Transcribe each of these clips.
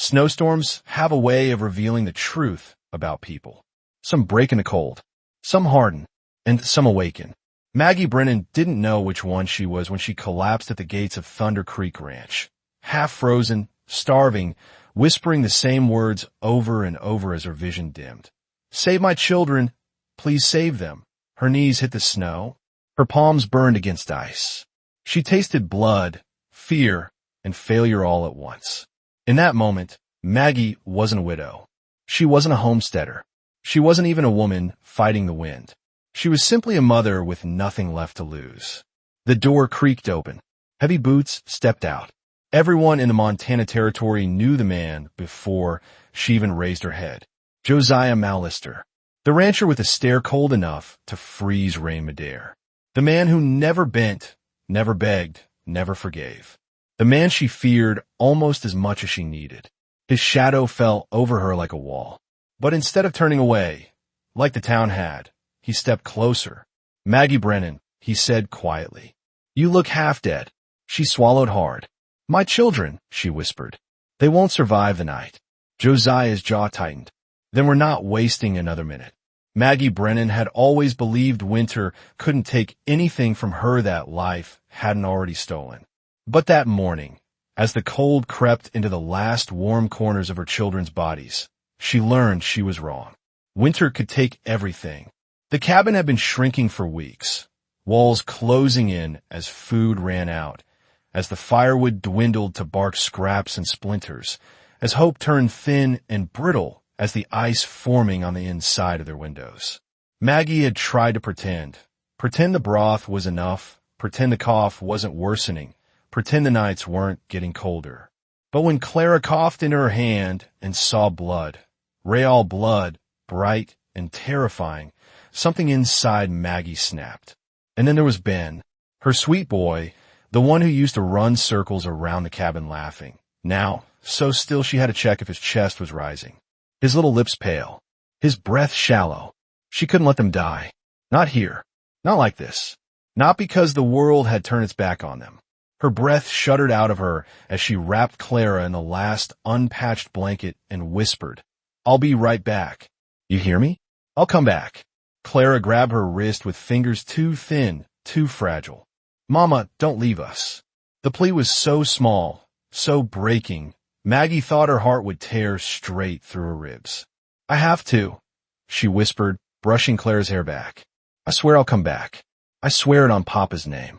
Snowstorms have a way of revealing the truth about people. Some break in the cold, some harden, and some awaken. Maggie Brennan didn't know which one she was when she collapsed at the gates of Thunder Creek Ranch, half frozen, starving, whispering the same words over and over as her vision dimmed. "Save my children. Please save them." Her knees hit the snow. Her palms burned against ice. She tasted blood, fear, and failure all at once. In that moment, Maggie wasn't a widow. She wasn't a homesteader. She wasn't even a woman fighting the wind. She was simply a mother with nothing left to lose. The door creaked open. Heavy boots stepped out. Everyone in the Montana Territory knew the man before she even raised her head. Josiah Mallister, the rancher with a stare cold enough to freeze Rain Madare. The man who never bent, never begged, never forgave. The man she feared almost as much as she needed. His shadow fell over her like a wall. But instead of turning away, like the town had, he stepped closer. "Maggie Brennan," he said quietly. "You look half dead." She swallowed hard. "My children," she whispered. "They won't survive the night." Josiah's jaw tightened. Then we're not wasting another minute. Maggie Brennan had always believed winter couldn't take anything from her that life hadn't already stolen. But that morning, as the cold crept into the last warm corners of her children's bodies, she learned she was wrong. Winter could take everything. The cabin had been shrinking for weeks, walls closing in as food ran out, as the firewood dwindled to bark scraps and splinters, as hope turned thin and brittle as the ice forming on the inside of their windows. Maggie had tried to pretend the broth was enough, pretend the cough wasn't worsening, pretend the nights weren't getting colder. But when Clara coughed into her hand and saw blood, real blood, bright and terrifying, something inside Maggie snapped. And then there was Ben, her sweet boy, the one who used to run circles around the cabin laughing. Now, so still she had to check if his chest was rising. His little lips pale, his breath shallow. She couldn't let them die. Not here. Not like this. Not because the world had turned its back on them. Her breath shuddered out of her as she wrapped Clara in the last unpatched blanket and whispered, "I'll be right back. You hear me? I'll come back." Clara grabbed her wrist with fingers too thin, too fragile. "Mama, don't leave us." The plea was so small, so breaking, Maggie thought her heart would tear straight through her ribs. "I have to," she whispered, brushing Clara's hair back. "I swear I'll come back. I swear it on Papa's name."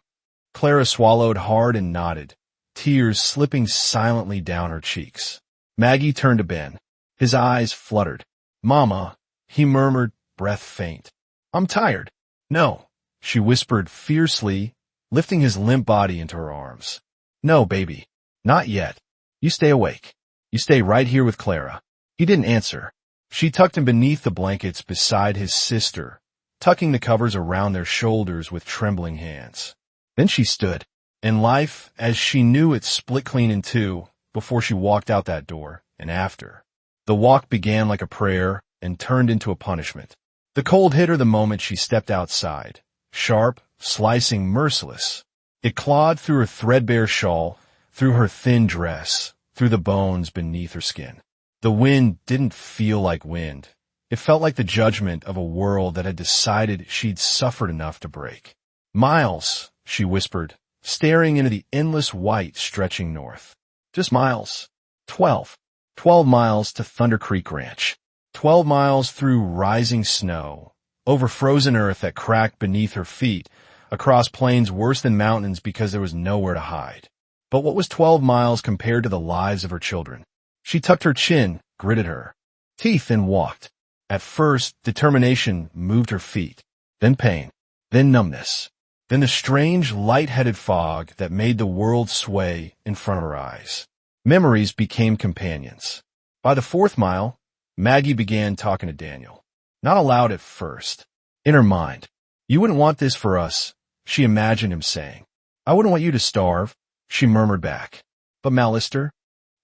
Clara swallowed hard and nodded, tears slipping silently down her cheeks. Maggie turned to Ben. His eyes fluttered. "Mama," he murmured, breath faint. "I'm tired." "No," she whispered fiercely, lifting his limp body into her arms. "No, baby. Not yet. You stay awake. You stay right here with Clara." He didn't answer. She tucked him beneath the blankets beside his sister, tucking the covers around their shoulders with trembling hands. Then she stood, and life, as she knew it, split clean in two before she walked out that door and after. The walk began like a prayer and turned into a punishment. The cold hit her the moment she stepped outside, sharp, slicing, merciless. It clawed through her threadbare shawl, through her thin dress, through the bones beneath her skin. The wind didn't feel like wind. It felt like the judgment of a world that had decided she'd suffered enough to break. "Miles," she whispered, staring into the endless white stretching north. "Just miles. 12. 12 miles to Thunder Creek Ranch. 12 miles through rising snow, over frozen earth that cracked beneath her feet, across plains worse than mountains because there was nowhere to hide. But what was 12 miles compared to the lives of her children? She tucked her chin, gritted her teeth, and walked. At first, determination moved her feet, then pain, then numbness, then the strange, light-headed fog that made the world sway in front of her eyes. Memories became companions. By the 4th mile, Maggie began talking to Daniel. Not aloud at first. In her mind. "You wouldn't want this for us," she imagined him saying. "I wouldn't want you to starve," she murmured back. "But Mallister?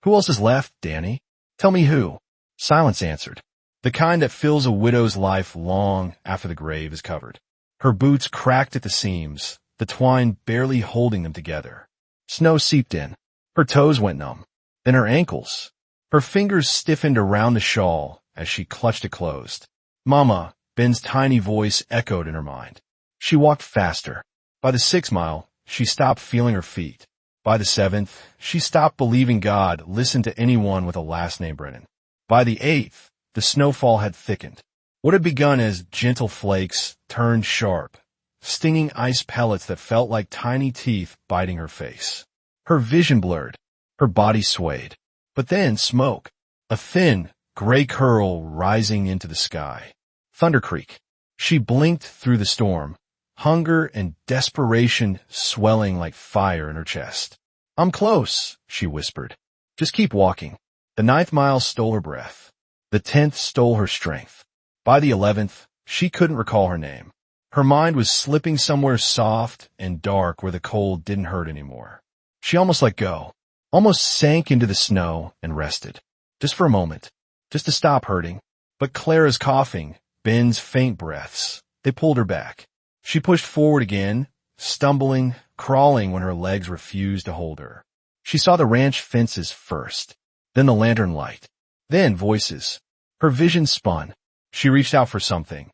Who else is left, Danny? Tell me who." Silence answered. The kind that fills a widow's life long after the grave is covered. Her boots cracked at the seams, the twine barely holding them together. Snow seeped in. Her toes went numb. Then her ankles. Her fingers stiffened around the shawl as she clutched it closed. "Mama," Ben's tiny voice echoed in her mind. She walked faster. By the 6th mile, she stopped feeling her feet. By the 7th, she stopped believing God listened to anyone with a last name Brennan. By the 8th, the snowfall had thickened. What had begun as gentle flakes turned sharp, stinging ice pellets that felt like tiny teeth biting her face. Her vision blurred. Her body swayed. But then smoke, a thin, gray curl rising into the sky. Thunder Creek. She blinked through the storm, hunger and desperation swelling like fire in her chest. "I'm close," she whispered. "Just keep walking." The 9th mile stole her breath. The 10th stole her strength. By the 11th, she couldn't recall her name. Her mind was slipping somewhere soft and dark where the cold didn't hurt anymore. She almost let go, almost sank into the snow and rested. Just for a moment, just to stop hurting. But Clara's coughing, Ben's faint breaths, they pulled her back. She pushed forward again, stumbling, crawling when her legs refused to hold her. She saw the ranch fences first, then the lantern light, then voices. Her vision spun. She reached out for something,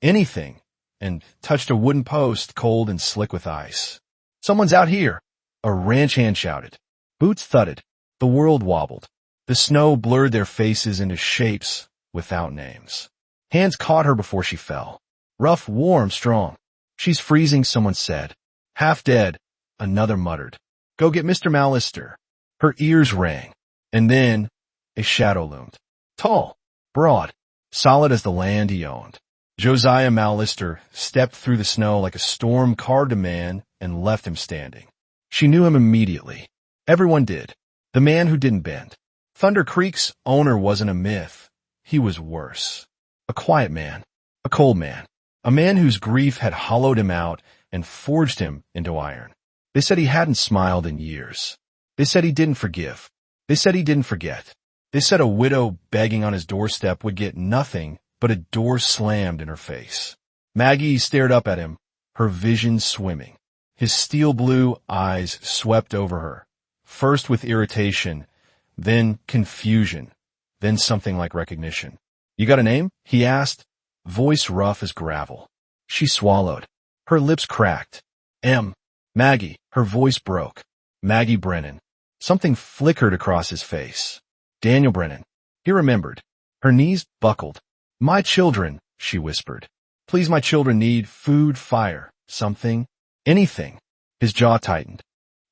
anything, and touched a wooden post cold and slick with ice. "Someone's out here," a ranch hand shouted. Boots thudded. The world wobbled. The snow blurred their faces into shapes without names. Hands caught her before she fell. "Rough, warm, strong." "She's freezing," someone said. "Half dead," another muttered. "Go get Mr. Mallister." Her ears rang, and then a shadow loomed. Tall, broad, solid as the land he owned. Josiah Mallister stepped through the snow like a storm carved a man and left him standing. She knew him immediately. Everyone did. The man who didn't bend. Thunder Creek's owner wasn't a myth. He was worse. A quiet man. A cold man. A man whose grief had hollowed him out and forged him into iron. They said he hadn't smiled in years. They said he didn't forgive. They said he didn't forget. They said a widow begging on his doorstep would get nothing but a door slammed in her face. Maggie stared up at him, her vision swimming. His steel blue eyes swept over her, first with irritation, then confusion, then something like recognition. "You got a name?" he asked, voice rough as gravel. She swallowed. Her lips cracked. Maggie." Her voice broke. "Maggie Brennan." Something flickered across his face. "Daniel Brennan." He remembered. Her knees buckled. "My children," she whispered. "Please, my children need food, fire, something, anything." His jaw tightened.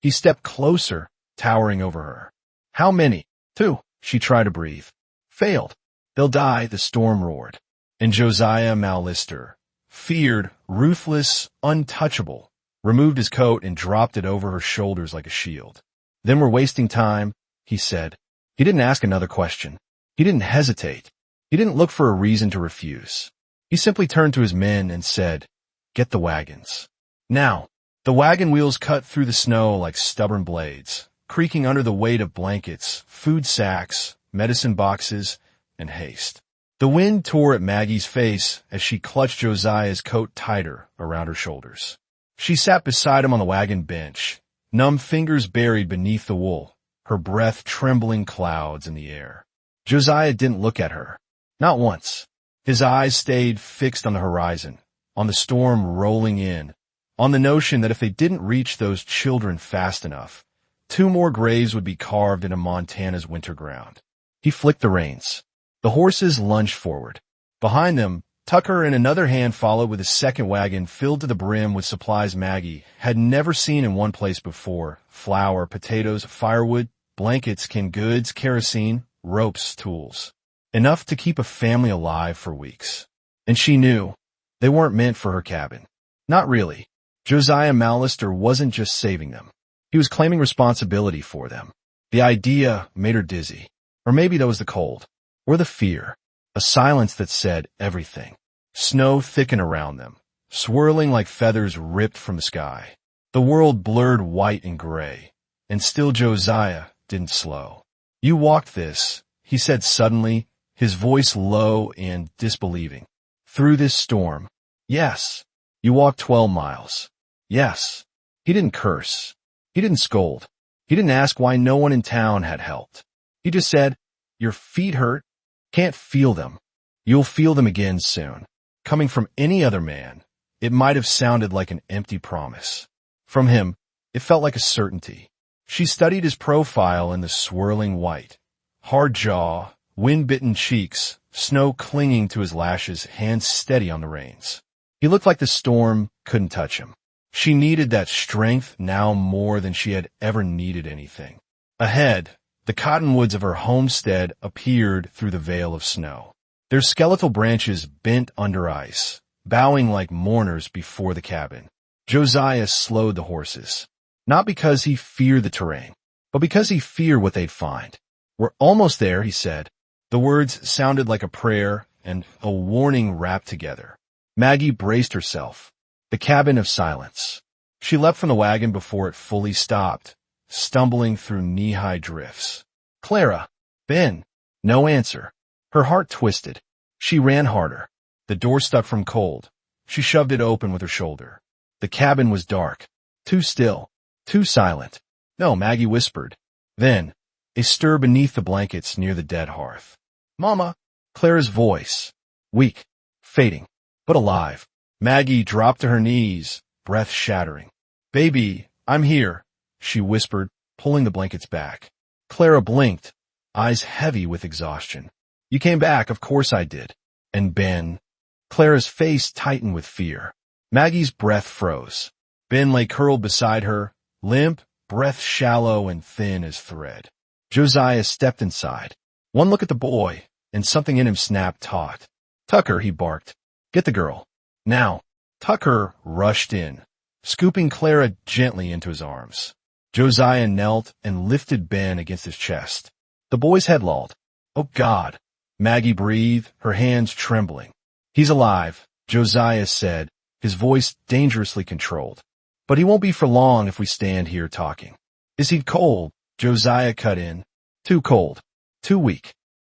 He stepped closer, towering over her. "How many?" "2." She tried to breathe. Failed. "They'll die," the storm roared. And Josiah Mallister, feared, ruthless, untouchable, removed his coat and dropped it over her shoulders like a shield. "Then we're wasting time," he said. He didn't ask another question. He didn't hesitate. He didn't look for a reason to refuse. He simply turned to his men and said, "Get the wagons." Now, the wagon wheels cut through the snow like stubborn blades, creaking under the weight of blankets, food sacks, medicine boxes, and haste. The wind tore at Maggie's face as she clutched Josiah's coat tighter around her shoulders. She sat beside him on the wagon bench, numb fingers buried beneath the wool, her breath trembling clouds in the air. Josiah didn't look at her. Not once. His eyes stayed fixed on the horizon, on the storm rolling in, on the notion that if they didn't reach those children fast enough, 2 more graves would be carved into Montana's winter ground. He flicked the reins. The horses lunged forward. Behind them, Tucker and another hand followed with a second wagon filled to the brim with supplies Maggie had never seen in one place before: flour, potatoes, firewood, blankets, canned goods, kerosene, ropes, tools. Enough to keep a family alive for weeks. And she knew they weren't meant for her cabin. Not really. Josiah Mallister wasn't just saving them. He was claiming responsibility for them. The idea made her dizzy. Or maybe that was the cold. Or the fear. A silence that said everything. Snow thickened around them, swirling like feathers ripped from the sky. The world blurred white and gray. And still Josiah didn't slow. "You walked this," he said suddenly, his voice low and disbelieving. "Through this storm." "Yes." "You walked 12 miles. "Yes." He didn't curse. He didn't scold. He didn't ask why no one in town had helped. He just said, Your feet hurt? Can't feel them. You'll feel them again soon. Coming from any other man, it might have sounded like an empty promise. From him, it felt like a certainty. She studied his profile in the swirling white. Hard jaw, wind-bitten cheeks, snow clinging to his lashes, hands steady on the reins. He looked like the storm couldn't touch him. She needed that strength now more than she had ever needed anything. Ahead, the cottonwoods of her homestead appeared through the veil of snow. Their skeletal branches bent under ice, bowing like mourners before the cabin. Josiah slowed the horses, not because he feared the terrain, but because he feared what they'd find. "We're almost there," he said. The words sounded like a prayer and a warning wrapped together. Maggie braced herself. The cabin of silence. She leapt from the wagon before it fully stopped, stumbling through knee-high drifts. "Clara! Ben!" No answer. Her heart twisted. She ran harder. The door stuck from cold. She shoved it open with her shoulder. The cabin was dark. Too still. Too silent. "No," Maggie whispered. Then, a stir beneath the blankets near the dead hearth. "Mama!" Clara's voice. Weak. Fading. But alive. Maggie dropped to her knees, breath shattering. "Baby, I'm here," she whispered, pulling the blankets back. Clara blinked, eyes heavy with exhaustion. "You came back, of course I did." "And Ben?" Clara's face tightened with fear. Maggie's breath froze. Ben lay curled beside her, limp, breath shallow and thin as thread. Josiah stepped inside. One look at the boy, and something in him snapped taut. "Tucker," he barked. "Get the girl. Now." Tucker rushed in, scooping Clara gently into his arms. Josiah knelt and lifted Ben against his chest. The boy's head lolled. "Oh, God." Maggie breathed, her hands trembling. "He's alive," Josiah said, his voice dangerously controlled. "But he won't be for long if we stand here talking." "Is he cold?" Josiah cut in. "Too cold. Too weak.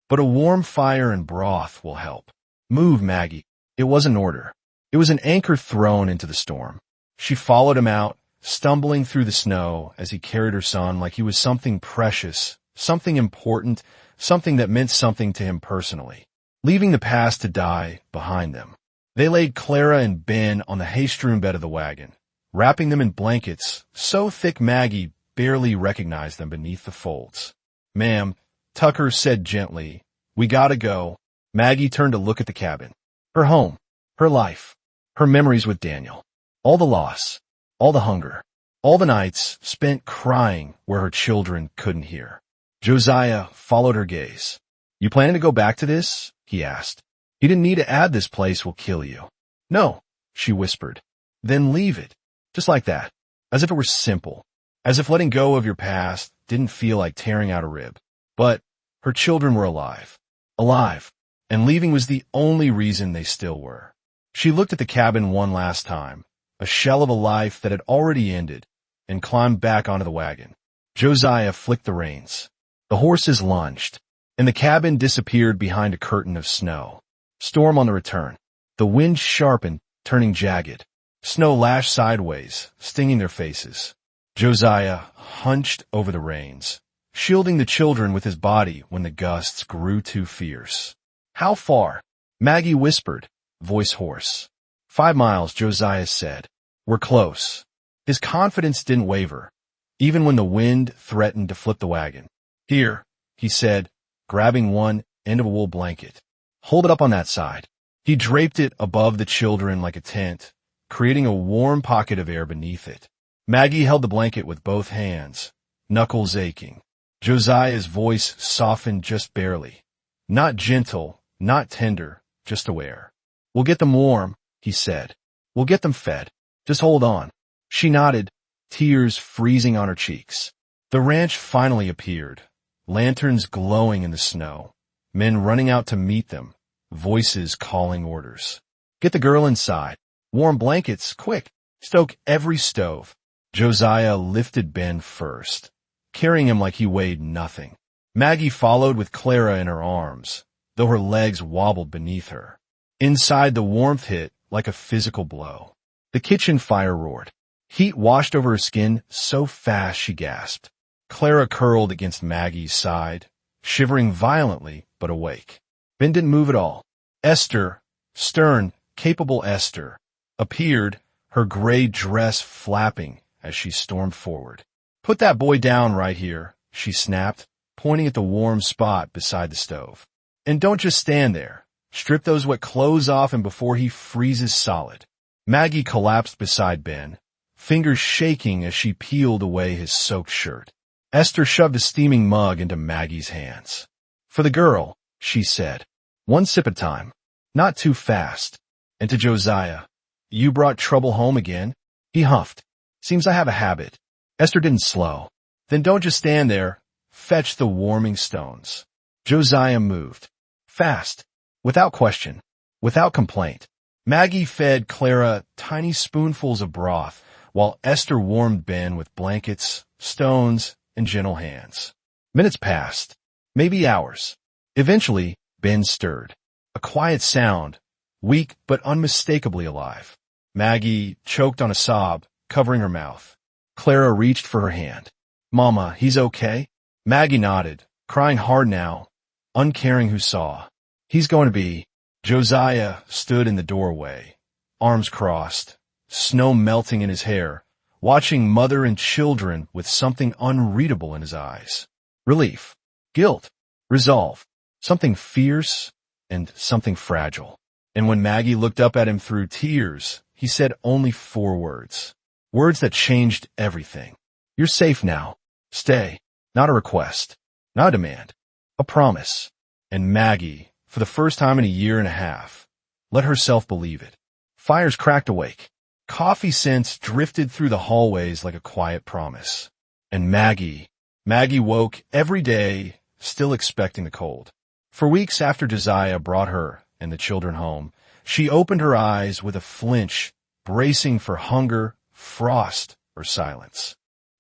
But a warm fire and broth will help." "Move, Maggie." It was an order. It was an anchor thrown into the storm. She followed him out, stumbling through the snow as he carried her son like he was something precious, something important, something that meant something to him personally, leaving the past to die behind them. They laid Clara and Ben on the hay-strewn bed of the wagon, wrapping them in blankets so thick Maggie barely recognized them beneath the folds. "Ma'am," Tucker said gently, "we gotta go." Maggie turned to look at the cabin. Her home, her life, her memories with Daniel. All the loss, all the hunger, all the nights spent crying where her children couldn't hear. Josiah followed her gaze. "You planning to go back to this?" he asked. "You didn't need to add this place will kill you." "No," she whispered. "Then leave it." Just like that. As if it were simple. As if letting go of your past didn't feel like tearing out a rib. But her children were alive. Alive. And leaving was the only reason they still were. She looked at the cabin one last time, a shell of a life that had already ended, and climbed back onto the wagon. Josiah flicked the reins. The horses lunged, and the cabin disappeared behind a curtain of snow. Storm on the return. The wind sharpened, turning jagged. Snow lashed sideways, stinging their faces. Josiah hunched over the reins, shielding the children with his body when the gusts grew too fierce. "How far?" Maggie whispered, voice hoarse. 5 miles, Josiah said. "We're close." His confidence didn't waver, even when the wind threatened to flip the wagon. "Here," he said, grabbing one end of a wool blanket. "Hold it up on that side." He draped it above the children like a tent, creating a warm pocket of air beneath it. Maggie held the blanket with both hands, knuckles aching. Josiah's voice softened just barely. Not gentle, not tender, just aware. "We'll get them warm," he said. "We'll get them fed. Just hold on." She nodded, tears freezing on her cheeks. The ranch finally appeared, lanterns glowing in the snow, men running out to meet them, voices calling orders. "Get the girl inside. Warm blankets, quick. Stoke every stove." Josiah lifted Ben first, carrying him like he weighed nothing. Maggie followed with Clara in her arms, though her legs wobbled beneath her. Inside, the warmth hit like a physical blow. The kitchen fire roared. Heat washed over her skin so fast she gasped. Clara curled against Maggie's side, shivering violently but awake. Ben didn't move at all. Esther, stern, capable Esther, appeared, her gray dress flapping as she stormed forward. "Put that boy down right here," she snapped, pointing at the warm spot beside the stove. "And don't just stand there. Strip those wet clothes off him before he freezes solid." Maggie collapsed beside Ben, fingers shaking as she peeled away his soaked shirt. Esther shoved a steaming mug into Maggie's hands. "For the girl," she said. "One sip at a time. Not too fast." And to Josiah, "You brought trouble home again?" He huffed. "Seems I have a habit." Esther didn't slow. "Then don't just stand there. Fetch the warming stones." Josiah moved. Fast. Without question. Without complaint. Maggie fed Clara tiny spoonfuls of broth, while Esther warmed Ben with blankets, stones, and gentle hands. Minutes passed. Maybe hours. Eventually, Ben stirred. A quiet sound, weak but unmistakably alive. Maggie choked on a sob, covering her mouth. Clara reached for her hand. "Mama, he's okay?" Maggie nodded, crying hard now, uncaring who saw. "He's going to be." Josiah stood in the doorway, arms crossed, snow melting in his hair, watching mother and children with something unreadable in his eyes. Relief, guilt, resolve, something fierce and something fragile. And when Maggie looked up at him through tears, he said only 4 words. Words that changed everything. "You're safe now. Stay." Not a request, not a demand, a promise. And Maggie, for the first time in a year and a half, let herself believe it. Fires cracked awake. Coffee scents drifted through the hallways like a quiet promise. And Maggie woke every day, still expecting the cold. For weeks after Josiah brought her and the children home, she opened her eyes with a flinch, bracing for hunger, frost, or silence.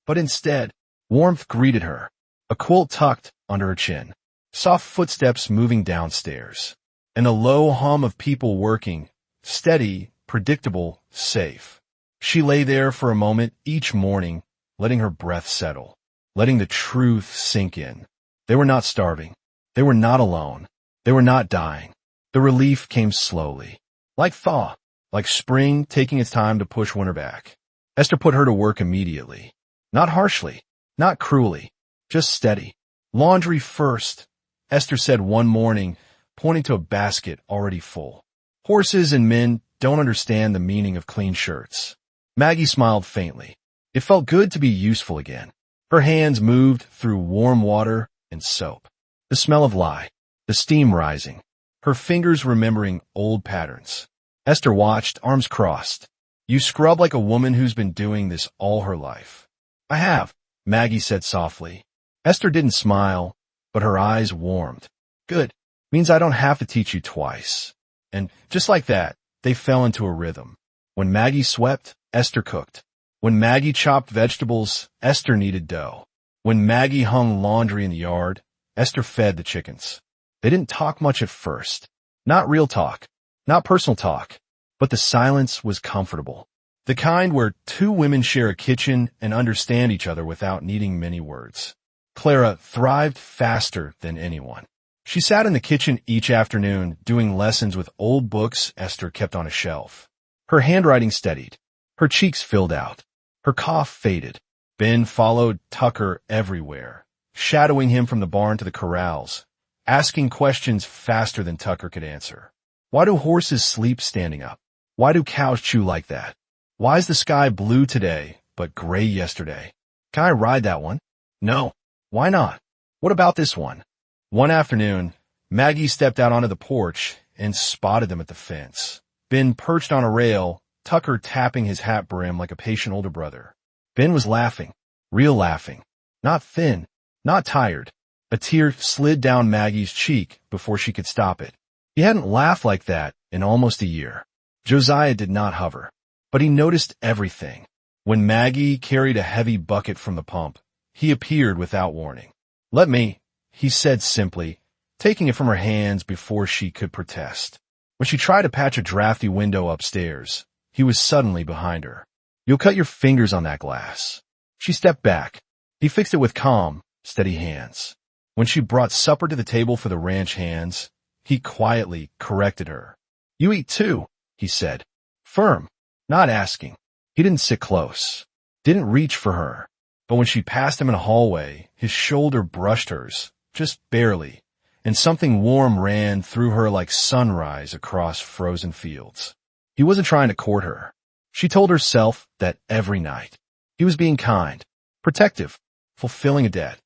But instead, warmth greeted her, a quilt tucked under her chin, soft footsteps moving downstairs, and a low hum of people working, steady, predictable, safe. She lay there for a moment each morning, letting her breath settle, letting the truth sink in. They were not starving. They were not alone. They were not dying. The relief came slowly, like thaw, like spring taking its time to push winter back. Esther put her to work immediately, not harshly, not cruelly, just steady. "Laundry first," Esther said one morning, pointing to a basket already full. "Horses and men don't understand the meaning of clean shirts." Maggie smiled faintly. It felt good to be useful again. Her hands moved through warm water and soap. The smell of lye, the steam rising, her fingers remembering old patterns. Esther watched, arms crossed. "You scrub like a woman who's been doing this all her life." "I have," Maggie said softly. Esther didn't smile, but her eyes warmed. "Good. Means I don't have to teach you twice." And just like that, they fell into a rhythm. When Maggie swept, Esther cooked. When Maggie chopped vegetables, Esther kneaded dough. When Maggie hung laundry in the yard, Esther fed the chickens. They didn't talk much at first. Not real talk, not personal talk, but the silence was comfortable. The kind where 2 women share a kitchen and understand each other without needing many words. Clara thrived faster than anyone. She sat in the kitchen each afternoon doing lessons with old books Esther kept on a shelf. Her handwriting steadied. Her cheeks filled out. Her cough faded. Ben followed Tucker everywhere, shadowing him from the barn to the corrals, asking questions faster than Tucker could answer. Why do horses sleep standing up? Why do cows chew like that? Why is the sky blue today, but gray yesterday? Can I ride that one? No. Why not? What about this one? One afternoon, Maggie stepped out onto the porch and spotted them at the fence. Ben perched on a rail, Tucker tapping his hat brim like a patient older brother. Ben was laughing, real laughing, not thin, not tired. A tear slid down Maggie's cheek before she could stop it. He hadn't laughed like that in almost a year. Josiah did not hover, but he noticed everything. When Maggie carried a heavy bucket from the pump, he appeared without warning. "Let me," he said simply, taking it from her hands before she could protest. When she tried to patch a drafty window upstairs, he was suddenly behind her. "You'll cut your fingers on that glass." She stepped back. He fixed it with calm, steady hands. When she brought supper to the table for the ranch hands, he quietly corrected her. "You eat too," he said. Firm, not asking. He didn't sit close, didn't reach for her. But when she passed him in a hallway, his shoulder brushed hers, just barely, and something warm ran through her like sunrise across frozen fields. He wasn't trying to court her. She told herself that every night. He was being kind, protective, fulfilling a debt.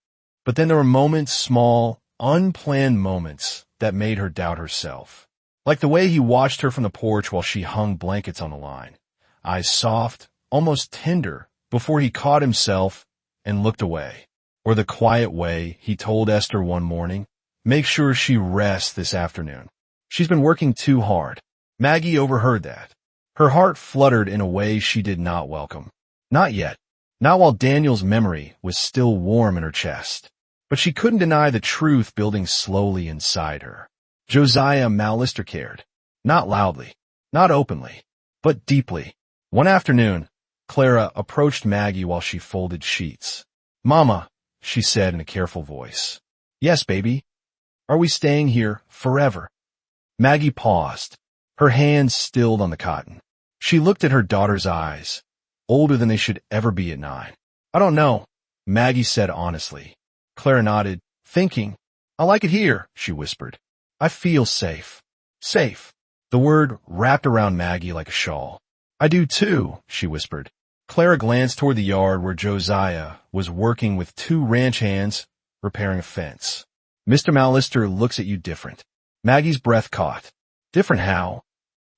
But then there were moments, small, unplanned moments, that made her doubt herself. Like the way he watched her from the porch while she hung blankets on the line, eyes soft, almost tender, before he caught himself and looked away. Or the quiet way he told Esther one morning, "Make sure she rests this afternoon. She's been working too hard." Maggie overheard that. Her heart fluttered in a way she did not welcome. Not yet. Not while Daniel's memory was still warm in her chest. But she couldn't deny the truth building slowly inside her. Josiah Mallister cared. Not loudly, not openly, but deeply. One afternoon, Clara approached Maggie while she folded sheets. "Mama," she said in a careful voice. "Yes, baby. Are we staying here forever?" Maggie paused, her hands stilled on the cotton. She looked at her daughter's eyes, older than they should ever be at 9. "I don't know," Maggie said honestly. Clara nodded, thinking. "I like it here," she whispered. "I feel safe." Safe. The word wrapped around Maggie like a shawl. "I do too," she whispered. Clara glanced toward the yard where Josiah was working with 2 ranch hands repairing a fence. "Mr. Mallister looks at you different." Maggie's breath caught. "Different how?"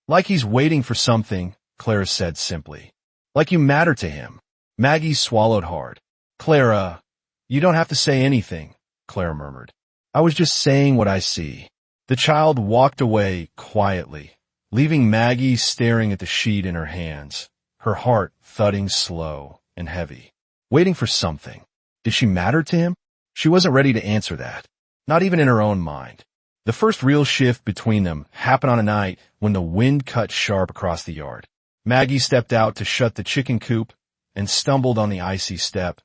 "Like he's waiting for something," Clara said simply. "Like you matter to him." Maggie swallowed hard. "Clara, you don't have to say anything," Clara murmured. "I was just saying what I see." The child walked away quietly, leaving Maggie staring at the sheet in her hands, her heart thudding slow and heavy, waiting for something. Did she matter to him? She wasn't ready to answer that, not even in her own mind. The first real shift between them happened on a night when the wind cut sharp across the yard. Maggie stepped out to shut the chicken coop and stumbled on the icy step,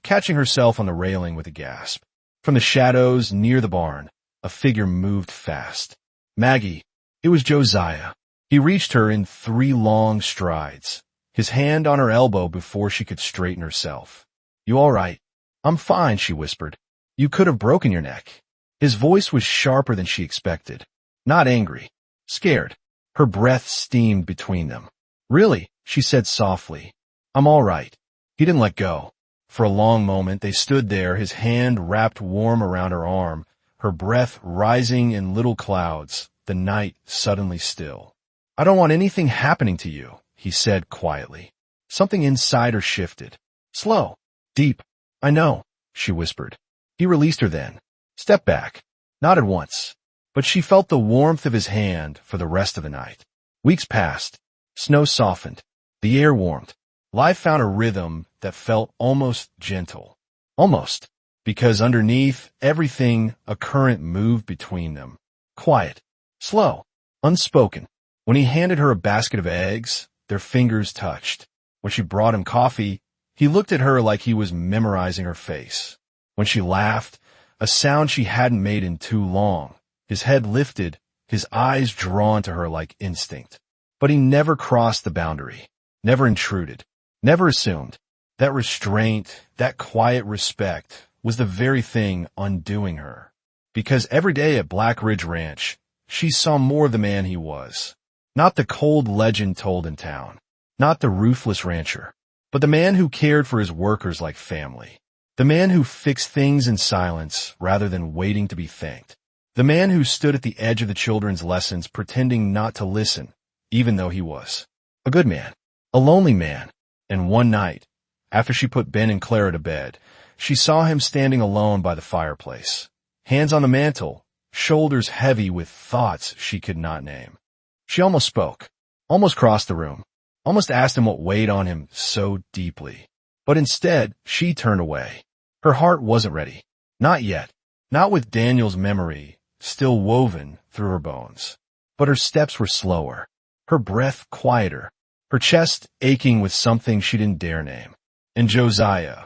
catching herself on the railing with a gasp. From the shadows near the barn, a figure moved fast. "Maggie." It was Josiah. He reached her in 3 long strides, his hand on her elbow before she could straighten herself. "You all right?" "I'm fine," she whispered. "You could have broken your neck." His voice was sharper than she expected. Not angry. Scared. Her breath steamed between them. "Really?" she said softly. "I'm all right." He didn't let go. For a long moment they stood there, his hand wrapped warm around her arm, her breath rising in little clouds, the night suddenly still. "I don't want anything happening to you," he said quietly. Something inside her shifted. Slow. Deep. "I know," she whispered. He released her then. Stepped back. Not at once. But she felt the warmth of his hand for the rest of the night. Weeks passed. Snow softened. The air warmed. Life found a rhythm that felt almost gentle. Almost. Because underneath everything, a current moved between them. Quiet. Slow. Unspoken. When he handed her a basket of eggs, their fingers touched. When she brought him coffee, he looked at her like he was memorizing her face. When she laughed, a sound she hadn't made in too long, his head lifted, his eyes drawn to her like instinct. But he never crossed the boundary, never intruded, never assumed. That restraint, that quiet respect, was the very thing undoing her. Because every day at Black Ridge Ranch, she saw more of the man he was. Not the cold legend told in town, not the ruthless rancher, but the man who cared for his workers like family. The man who fixed things in silence rather than waiting to be thanked. The man who stood at the edge of the children's lessons pretending not to listen, even though he was. A good man. A lonely man. And one night, after she put Ben and Clara to bed, she saw him standing alone by the fireplace. Hands on the mantel, shoulders heavy with thoughts she could not name. She almost spoke. Almost crossed the room. Almost asked him what weighed on him so deeply. But instead, she turned away. Her heart wasn't ready. Not yet. Not with Daniel's memory still woven through her bones. But her steps were slower. Her breath quieter. Her chest aching with something she didn't dare name. And Josiah,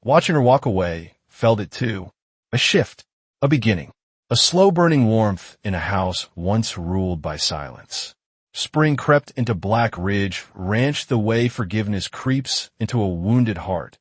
watching her walk away, felt it too. A shift. A beginning. A slow-burning warmth in a house once ruled by silence. Spring crept into Black Ridge, ranched the way forgiveness creeps into a wounded heart.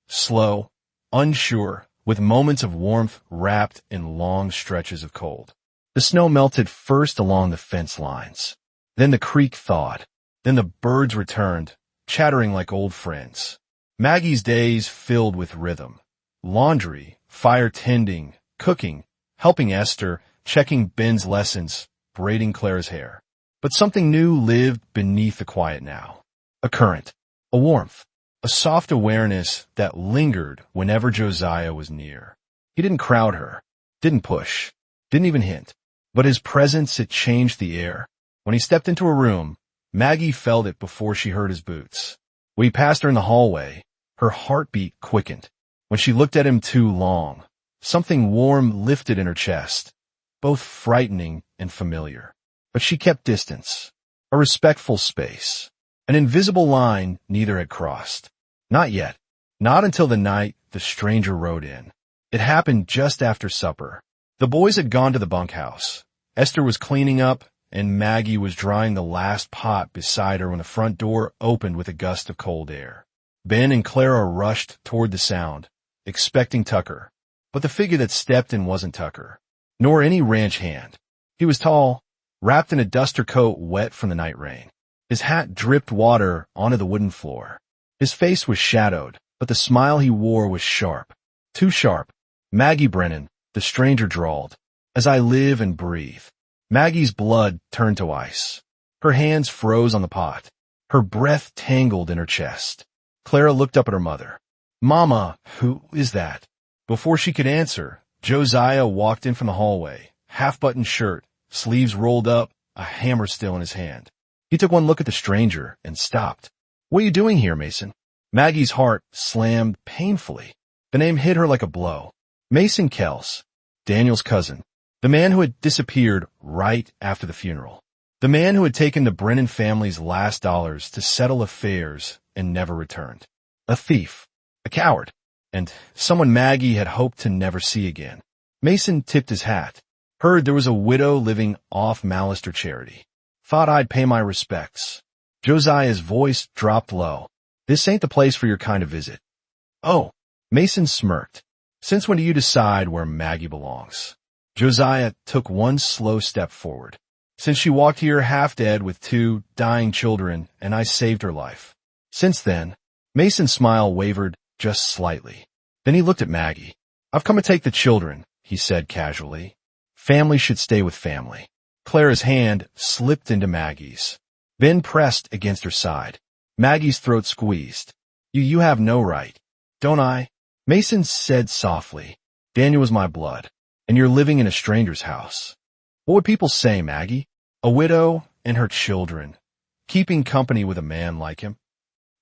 Slow, unsure, with moments of warmth wrapped in long stretches of cold. The snow melted first along the fence lines. Then the creek thawed. Then the birds returned, chattering like old friends. Maggie's days filled with rhythm. Laundry, fire tending, cooking, helping Esther, checking Ben's lessons, braiding Claire's hair. But something new lived beneath the quiet now. A current, a warmth, a soft awareness that lingered whenever Josiah was near. He didn't crowd her, didn't push, didn't even hint. But his presence, it changed the air. When he stepped into a room, Maggie felt it before she heard his boots. When he passed her in the hallway, her heartbeat quickened. When she looked at him too long, something warm lifted in her chest, both frightening and familiar. But she kept distance, a respectful space, an invisible line neither had crossed. Not yet. Not until the night the stranger rode in. It happened just after supper. The boys had gone to the bunkhouse. Esther was cleaning up, and Maggie was drying the last pot beside her when the front door opened with a gust of cold air. Ben and Clara rushed toward the sound, expecting Tucker. But the figure that stepped in wasn't Tucker, nor any ranch hand. He was tall, wrapped in a duster coat wet from the night rain. His hat dripped water onto the wooden floor. His face was shadowed, but the smile he wore was sharp. Too sharp. Maggie Brennan, the stranger drawled. As I live and breathe. Maggie's blood turned to ice. Her hands froze on the pot. Her breath tangled in her chest. Clara looked up at her mother. Mama, who is that? Before she could answer, Josiah walked in from the hallway, half-buttoned shirt, sleeves rolled up, a hammer still in his hand. He took one look at the stranger and stopped. What are you doing here, Mason? Maggie's heart slammed painfully. The name hit her like a blow. Mason Kells, Daniel's cousin. The man who had disappeared right after the funeral. The man who had taken the Brennan family's last dollars to settle affairs and never returned. A thief. A coward. And someone Maggie had hoped to never see again. Mason tipped his hat. Heard there was a widow living off Mallister charity. Thought I'd pay my respects. Josiah's voice dropped low. This ain't the place for your kind of visit. Oh. Mason smirked. Since when do you decide where Maggie belongs? Josiah took one slow step forward. Since she walked here half dead with 2 dying children, and I saved her life. Since then, Mason's smile wavered just slightly. Then he looked at Maggie. I've come to take the children, he said casually. Family should stay with family. Clara's hand slipped into Maggie's. Ben pressed against her side. Maggie's throat squeezed. You have no right. Don't I? Mason said softly. Daniel was my blood. And you're living in a stranger's house. What would people say, Maggie? A widow and her children, keeping company with a man like him?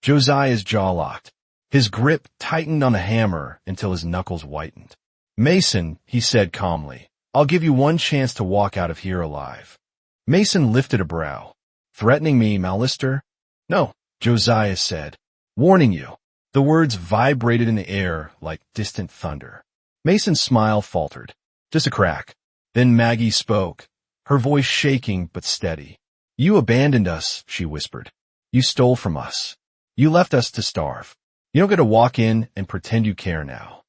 Josiah's jaw locked. His grip tightened on the hammer until his knuckles whitened. Mason, he said calmly, I'll give you one chance to walk out of here alive. Mason lifted a brow. Threatening me, Mallister? No, Josiah said. Warning you. The words vibrated in the air like distant thunder. Mason's smile faltered. Just a crack. Then Maggie spoke, her voice shaking but steady. You abandoned us, she whispered. You stole from us. You left us to starve. You don't get to walk in and pretend you care now.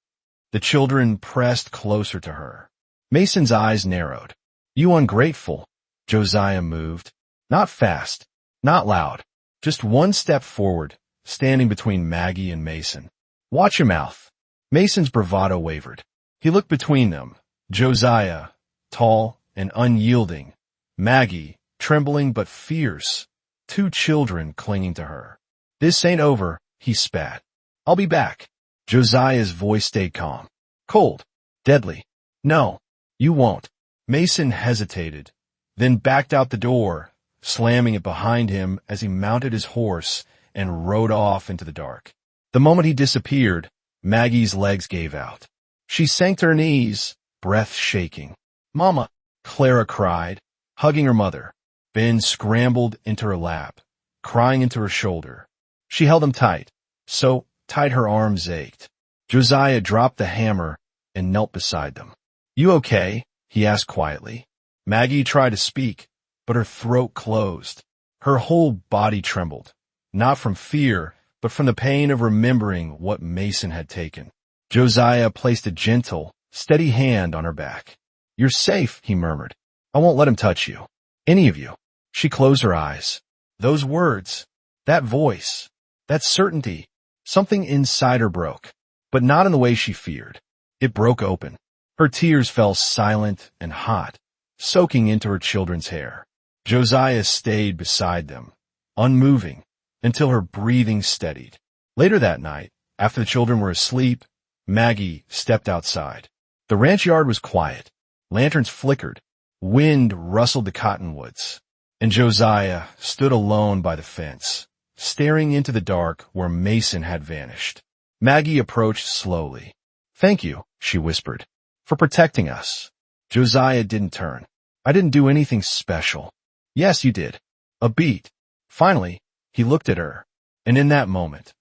The children pressed closer to her. Mason's eyes narrowed. You ungrateful. Josiah moved. Not fast, not loud. Just one step forward, standing between Maggie and Mason. Watch your mouth. Mason's bravado wavered. He looked between them. Josiah, tall and unyielding. Maggie, trembling but fierce. 2 children clinging to her. This ain't over, he spat. I'll be back. Josiah's voice stayed calm. Cold. Deadly. No, you won't. Mason hesitated, then backed out the door, slamming it behind him as he mounted his horse and rode off into the dark. The moment he disappeared, Maggie's legs gave out. She sank to her knees, breath shaking. Mama, Clara cried, hugging her mother. Ben scrambled into her lap, crying into her shoulder. She held him tight, so tight her arms ached. Josiah dropped the hammer and knelt beside them. You okay? He asked quietly. Maggie tried to speak, but her throat closed. Her whole body trembled, not from fear, but from the pain of remembering what Mason had taken. Josiah placed a gentle, steady hand on her back. You're safe, he murmured. I won't let him touch you. Any of you. She closed her eyes. Those words, that voice, that certainty, something inside her broke, but not in the way she feared. It broke open. Her tears fell silent and hot, soaking into her children's hair. Josiah stayed beside them, unmoving, until her breathing steadied. Later that night, after the children were asleep, Maggie stepped outside. The ranch yard was quiet. Lanterns flickered. Wind rustled the cottonwoods. And Josiah stood alone by the fence, staring into the dark where Mason had vanished. Maggie approached slowly. Thank you, she whispered, for protecting us. Josiah didn't turn. I didn't do anything special. Yes, you did. A beat. Finally, he looked at her, and in that moment,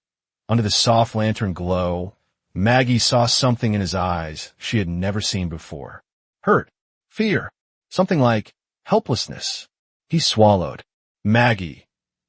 under the soft lantern glow, Maggie saw something in his eyes she had never seen before. Hurt, fear, something like helplessness. He swallowed. Maggie.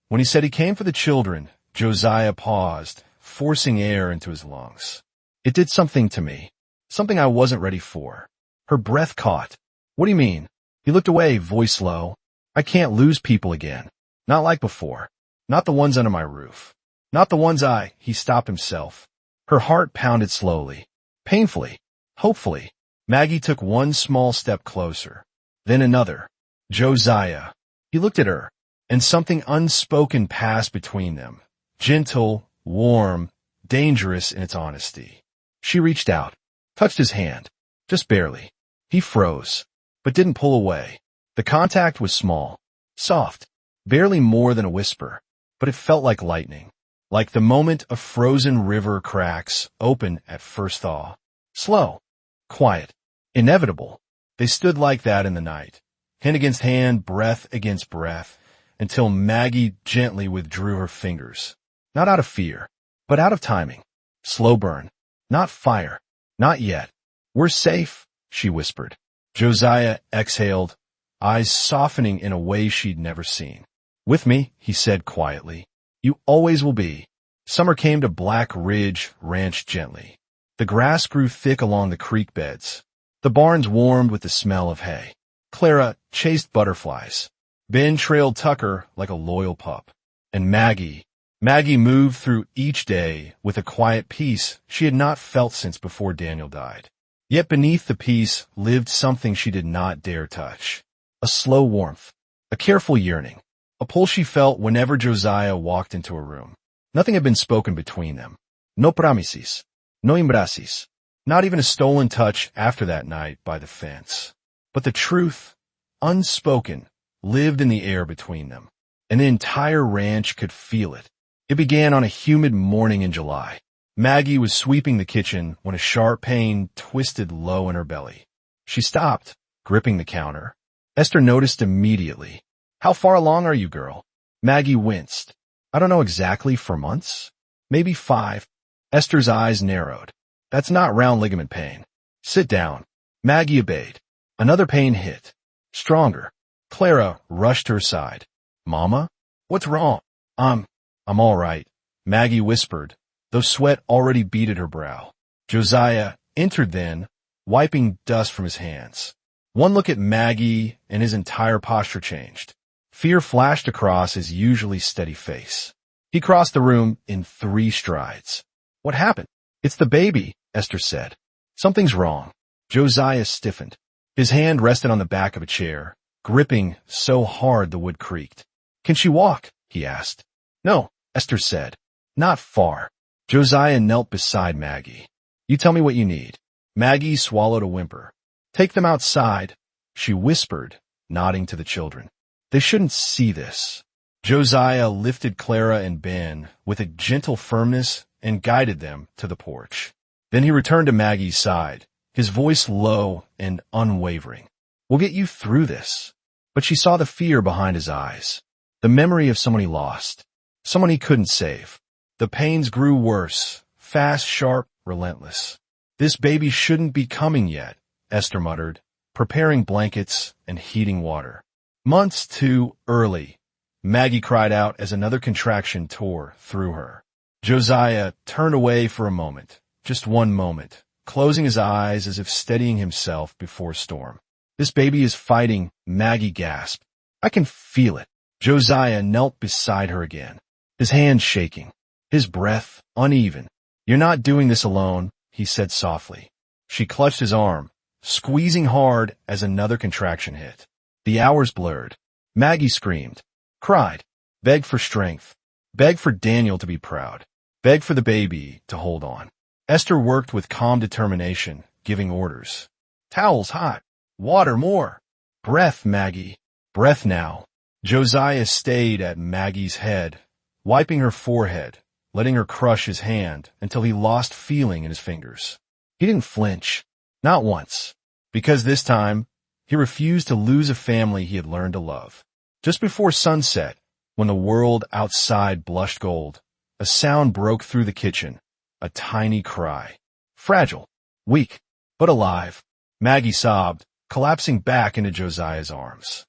When he said he came for the children, Josiah paused, forcing air into his lungs. It did something to me, something I wasn't ready for. Her breath caught. What do you mean? He looked away, voice low. I can't lose people again. Not like before. Not the ones under my roof. Not the ones he stopped himself. Her heart pounded slowly, painfully, hopefully. Maggie took one small step closer, then another. Josiah. He looked at her, and something unspoken passed between them. Gentle, warm, dangerous in its honesty. She reached out, touched his hand, just barely. He froze, but didn't pull away. The contact was small, soft, barely more than a whisper, but it felt like lightning, like the moment a frozen river cracks open at first thaw. Slow, quiet, inevitable. They stood like that in the night, hand against hand, breath against breath, until Maggie gently withdrew her fingers. Not out of fear, but out of timing. Slow burn. Not fire. Not yet. We're safe, she whispered. Josiah exhaled, eyes softening in a way she'd never seen. With me, he said quietly. You always will be. Summer came to Black Ridge Ranch gently. The grass grew thick along the creek beds. The barns warmed with the smell of hay. Clara chased butterflies. Ben trailed Tucker like a loyal pup. And Maggie moved through each day with a quiet peace she had not felt since before Daniel died. Yet beneath the peace lived something she did not dare touch. A slow warmth, a careful yearning, a pull she felt whenever Josiah walked into a room. Nothing had been spoken between them. No promises, no embraces, not even a stolen touch after that night by the fence. But the truth, unspoken, lived in the air between them, and the entire ranch could feel it. It began on a humid morning in July. Maggie was sweeping the kitchen when a sharp pain twisted low in her belly. She stopped, gripping the counter. Esther noticed immediately. How far along are you, girl? Maggie winced. I don't know exactly, for months? Maybe 5. Esther's eyes narrowed. That's not round ligament pain. Sit down. Maggie obeyed. Another pain hit. Stronger. Clara rushed to her side. Mama? What's wrong? I'm all right, Maggie whispered, though sweat already beaded her brow. Josiah entered then, wiping dust from his hands. One look at Maggie and his entire posture changed. Fear flashed across his usually steady face. He crossed the room in 3 strides. What happened? It's the baby, Esther said. Something's wrong. Josiah stiffened. His hand rested on the back of a chair, gripping so hard the wood creaked. Can she walk? He asked. No, Esther said. Not far. Josiah knelt beside Maggie. You tell me what you need. Maggie swallowed a whimper. Take them outside, she whispered, nodding to the children. They shouldn't see this. Josiah lifted Clara and Ben with a gentle firmness and guided them to the porch. Then he returned to Maggie's side, his voice low and unwavering. We'll get you through this. But she saw the fear behind his eyes, the memory of someone he lost, someone he couldn't save. The pains grew worse, fast, sharp, relentless. This baby shouldn't be coming yet, Esther muttered, preparing blankets and heating water. Months too early, Maggie cried out as another contraction tore through her. Josiah turned away for a moment, just one moment, closing his eyes as if steadying himself before a storm. This baby is fighting, Maggie gasped. I can feel it. Josiah knelt beside her again, his hands shaking, his breath uneven. You're not doing this alone, he said softly. She clutched his arm, squeezing hard as another contraction hit. The hours blurred. Maggie screamed, cried, begged for strength, begged for Daniel to be proud, begged for the baby to hold on. Esther worked with calm determination, giving orders. Towels hot, water more. Breath, Maggie, breath now. Josiah stayed at Maggie's head, wiping her forehead, letting her crush his hand until he lost feeling in his fingers. He didn't flinch, not once, because this time he refused to lose a family he had learned to love. Just before sunset, when the world outside blushed gold, a sound broke through the kitchen, a tiny cry. Fragile, weak, but alive. Maggie sobbed, collapsing back into Josiah's arms.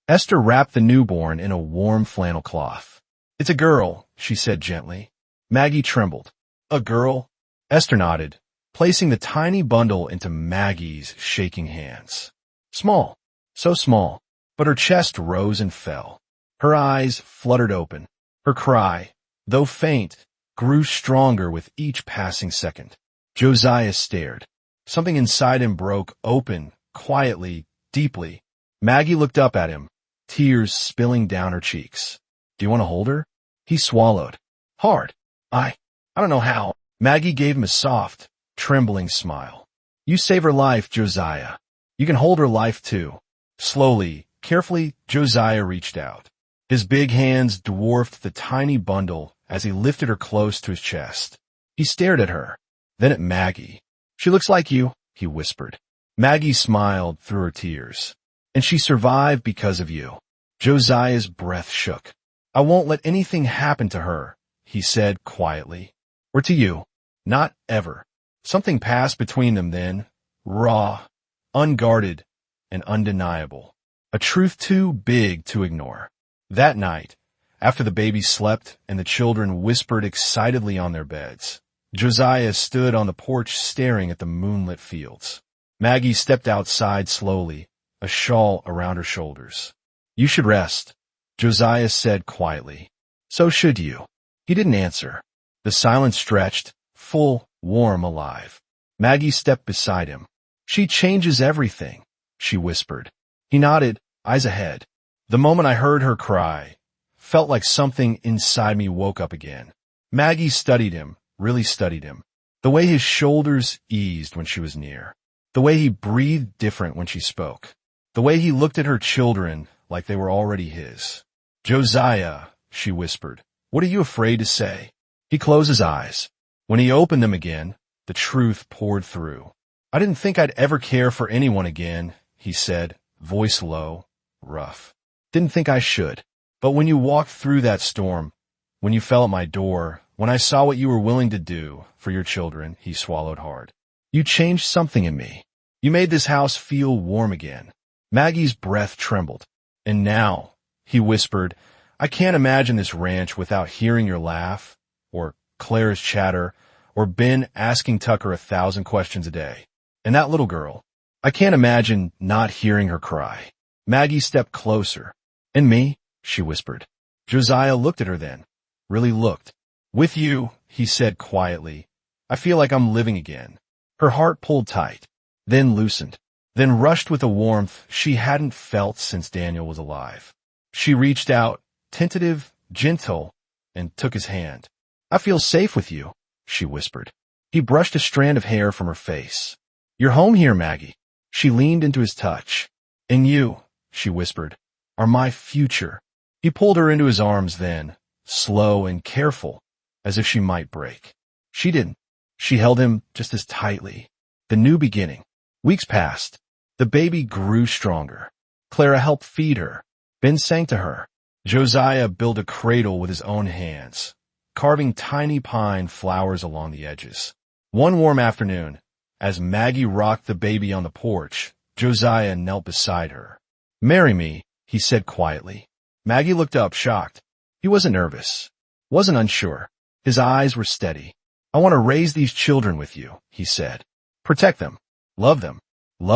Esther wrapped the newborn in a warm flannel cloth. It's a girl, she said gently. Maggie trembled. A girl? Esther nodded, placing the tiny bundle into Maggie's shaking hands. Small, so small, but her chest rose and fell. Her eyes fluttered open. Her cry, though faint, grew stronger with each passing second. Josiah stared. Something inside him broke open, quietly, deeply. Maggie looked up at him, tears spilling down her cheeks. Do you want to hold her? He swallowed. Hard. I don't know how. Maggie gave him a soft, trembling smile. You save her life, Josiah. You can hold her life too. Slowly, carefully, Josiah reached out. His big hands dwarfed the tiny bundle as he lifted her close to his chest. He stared at her, then at Maggie. She looks like you, he whispered. Maggie smiled through her tears. And she survived because of you. Josiah's breath shook. I won't let anything happen to her, he said quietly. Or to you. Not ever. Something passed between them then, raw, unguarded, and undeniable. A truth too big to ignore. That night, after the baby slept and the children whispered excitedly on their beds, Josiah stood on the porch staring at the moonlit fields. Maggie stepped outside slowly, a shawl around her shoulders. You should rest, Josiah said quietly. So should you. He didn't answer. The silence stretched, full, warm, alive. Maggie stepped beside him. She changes everything, she whispered. He nodded, eyes ahead. The moment I heard her cry, felt like something inside me woke up again. Maggie studied him, really studied him. The way his shoulders eased when she was near. The way he breathed different when she spoke. The way he looked at her children like they were already his. Josiah, she whispered, what are you afraid to say? He closed his eyes. When he opened them again, the truth poured through. I didn't think I'd ever care for anyone again, he said, voice low, rough. Didn't think I should. But when you walked through that storm, when you fell at my door, when I saw what you were willing to do for your children, he swallowed hard. You changed something in me. You made this house feel warm again. Maggie's breath trembled. And now, he whispered, I can't imagine this ranch without hearing your laugh, or Claire's chatter, or Ben asking Tucker 1,000 questions a day. And that little girl, I can't imagine not hearing her cry. Maggie stepped closer. And me, she whispered. Josiah looked at her then, really looked. With you, he said quietly, I feel like I'm living again. Her heart pulled tight, then loosened, then rushed with a warmth she hadn't felt since Daniel was alive. She reached out, tentative, gentle, and took his hand. I feel safe with you, she whispered. He brushed a strand of hair from her face. You're home here, Maggie. She leaned into his touch. And you, she whispered, are my future. He pulled her into his arms then, slow and careful, as if she might break. She didn't. She held him just as tightly. The new beginning. Weeks passed. The baby grew stronger. Clara helped feed her. Ben sang to her. Josiah built a cradle with his own hands, carving tiny pine flowers along the edges. One warm afternoon, As Maggie rocked the baby on the porch, Josiah knelt beside her. "Marry me," he said quietly. Maggie looked up, shocked. He wasn't nervous, wasn't unsure. His eyes were steady. "I want to raise these children with you," he said. "Protect them, love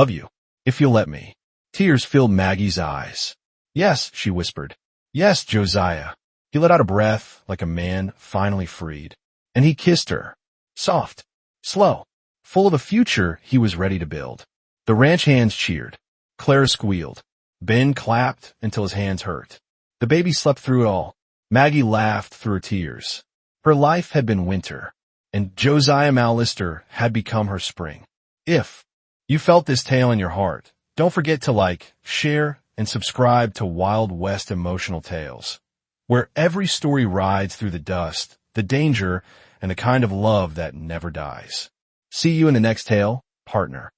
you, if you'll let me." Tears filled Maggie's eyes. "Yes," she whispered. "Yes, Josiah." He let out a breath like a man finally freed. And he kissed her. Soft, slow, full of a future he was ready to build. The ranch hands cheered. Clara squealed. Ben clapped until his hands hurt. The baby slept through it all. Maggie laughed through her tears. Her life had been winter, and Josiah Mallister had become her spring. If you felt this tale in your heart, don't forget to like, share, and subscribe to Wild West Emotional Tales, where every story rides through the dust, the danger, and the kind of love that never dies. See you in the next tale, partner.